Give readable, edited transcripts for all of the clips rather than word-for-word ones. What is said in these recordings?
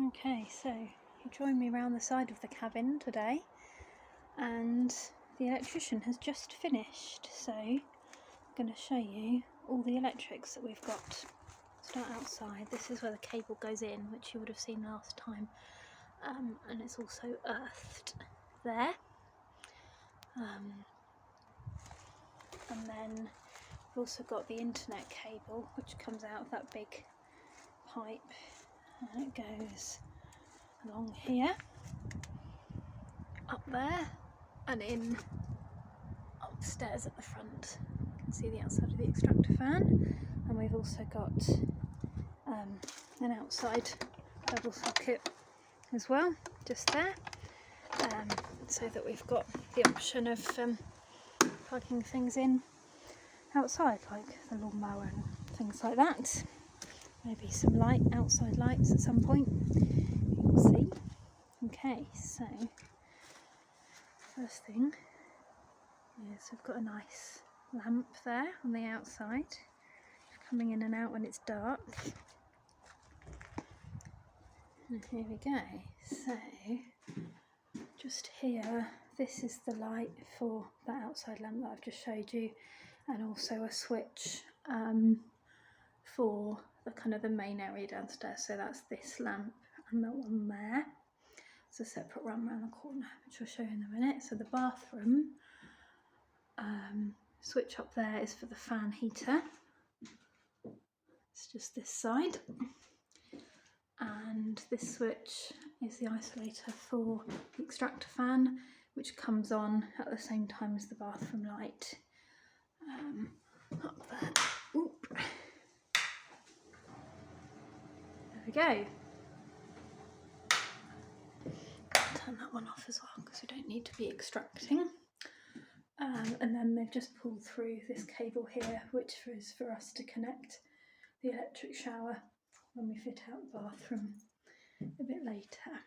Okay, so you joined me around the side of the cabin today, and the electrician has just finished, so I'm going to show you all the electrics that we've got. Start outside. This is where the cable goes in, which you would have seen last time, and it's also earthed there. And then we've also got the internet cable, which comes out of that big pipe, and it goes along here, up there, and in upstairs at the front. You can see the outside of the extractor fan, and we've also got an outside double socket as well, just there, so that we've got the option of plugging things in outside, like the lawnmower and things like that. Maybe some outside lights at some point, you'll see. Okay, so first thing is we've got a nice lamp there on the outside, coming in and out when it's dark. And here we go. So just here, this is the light for that outside lamp that I've just showed you, and also a switch for the main area downstairs. So that's this lamp and that one there. It's a separate one around the corner, which I'll show you in a minute. So the bathroom switch up there is for the fan heater. It's just this side. And this switch is the isolator for the extractor fan, which comes on at the same time as the bathroom light. Up there. Oop. There we go. Turn that one off as well, because we don't need to be extracting. And then they've just pulled through this cable here, which is for us to connect the electric shower when we fit out the bathroom a bit later.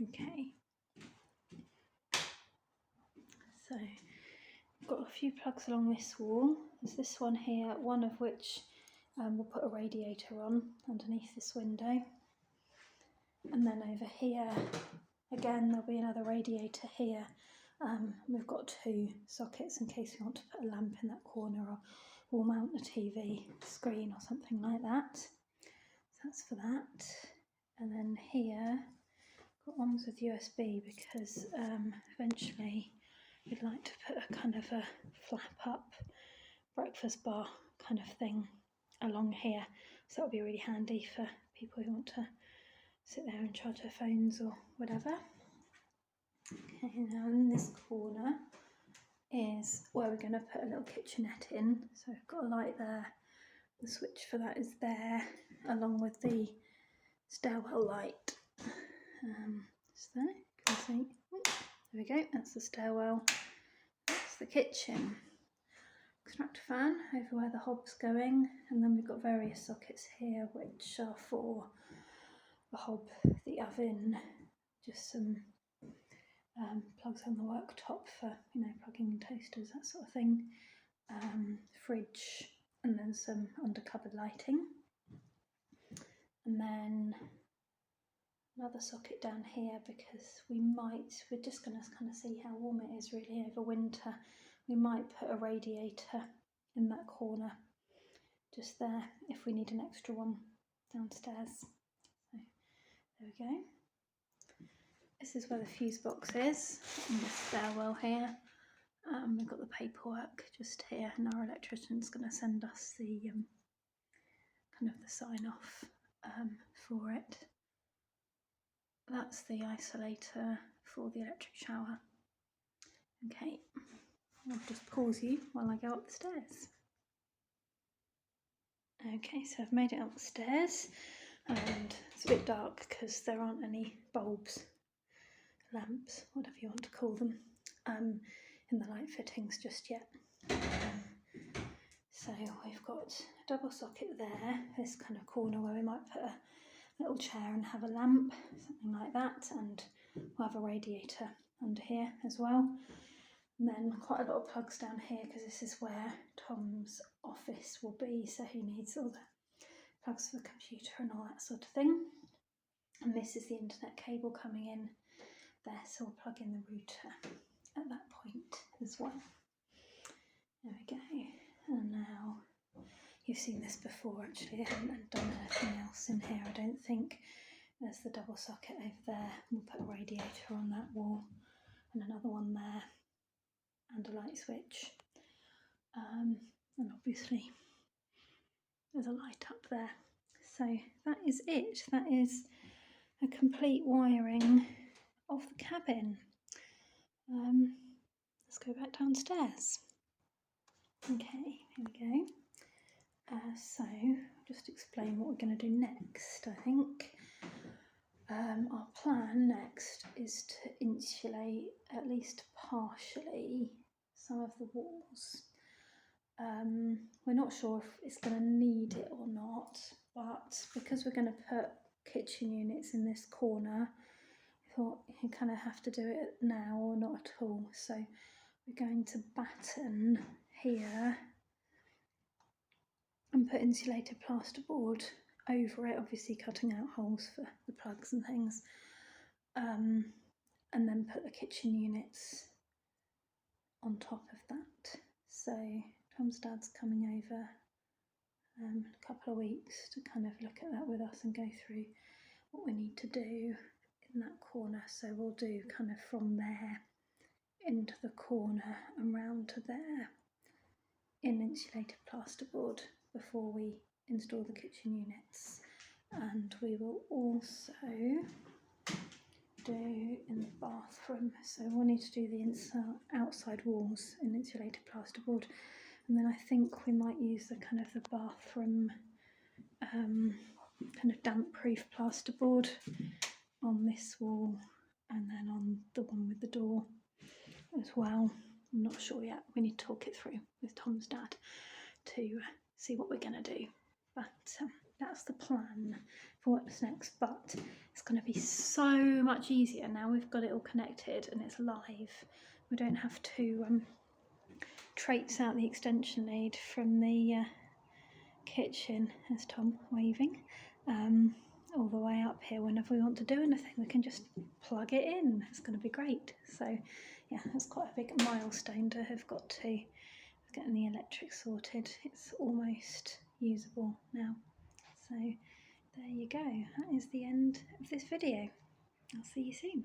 Okay. So I've got a few plugs along this wall. There's this one here, one of which we'll put a radiator on underneath this window. And then over here, again, there'll be another radiator here. We've got two sockets in case we want to put a lamp in that corner, or we'll mount a TV screen or something like that. So that's for that. And then here, got ones with USB because eventually we'd like to put a kind of a flap up breakfast bar kind of thing along here. So that'll be really handy for people who want to sit there and charge their phones or whatever. Okay, now in this corner is where we're going to put a little kitchenette in. So I've got a light there. The switch for that is there, along with the stairwell light. Just there, you can see. Oh, there we go, that's the stairwell. That's the kitchen. Extractor fan over where the hob's going, and then we've got various sockets here which are for the hob, the oven, just some plugs on the worktop for plugging in toasters, that sort of thing, fridge, and then some under cupboard lighting, and then another socket down here because we're just going to kind of see how warm it is really over winter. We might put a radiator in that corner just there if we need an extra one downstairs. So there we go. This is where the fuse box is, in the stairwell here. We've got the paperwork just here, and our electrician's going to send us the kind of the sign off for it. That's the isolator for the electric shower. Okay, I'll just pause you while I go up the stairs. Okay, so I've made it up the stairs, and it's a bit dark because there aren't any bulbs, lamps, whatever you want to call them, in the light fittings just yet. So we've got a double socket there, this kind of corner where we might put a little chair and have a lamp, something like that, and we'll have a radiator under here as well. And then quite a lot of plugs down here because this is where Tom's office will be, so he needs all the plugs for the computer and all that sort of thing. and this is the internet cable coming in there, so we'll plug in the router at that point as well. There we go. And now, you've seen this before actually, I haven't done anything else in here I don't think. There's the double socket over there, we'll put a radiator on that wall and another one there and a light switch, and obviously there's a light up there. So that is it, that is a complete wiring of the cabin. Let's go back downstairs. Okay, here we go. So just explain what we're going to do next. I think our plan next is to insulate at least partially some of the walls. We're not sure if it's going to need it or not, but because we're going to put kitchen units in this corner, I thought you kind of have to do it now or not at all. So we're going to batten here and put insulated plasterboard over it, obviously cutting out holes for the plugs and things, and then put the kitchen units on top of that. So Tom's dad's coming over in a couple of weeks to kind of look at that with us and go through what we need to do in that corner. So we'll do kind of from there into the corner and round to there in insulated plasterboard before we install the kitchen units. And we will also do in the bathroom, so we'll need to do the outside walls in insulated plasterboard, and then I think we might use the kind of the bathroom kind of damp proof plasterboard on this wall and then on the one with the door as well. I'm not sure yet, we need to talk it through with Tom's dad to see what we're going to do, but that's the plan for what's next. But it's going to be so much easier now we've got it all connected and it's live. We don't have to traipse out the extension lead from the kitchen, as Tom waving, all the way up here. Whenever we want to do anything we can just plug it in. It's going to be great. So yeah, that's quite a big milestone to have got to. Getting the electric sorted, it's almost usable now. So there you go, that is the end of this video. I'll see you soon.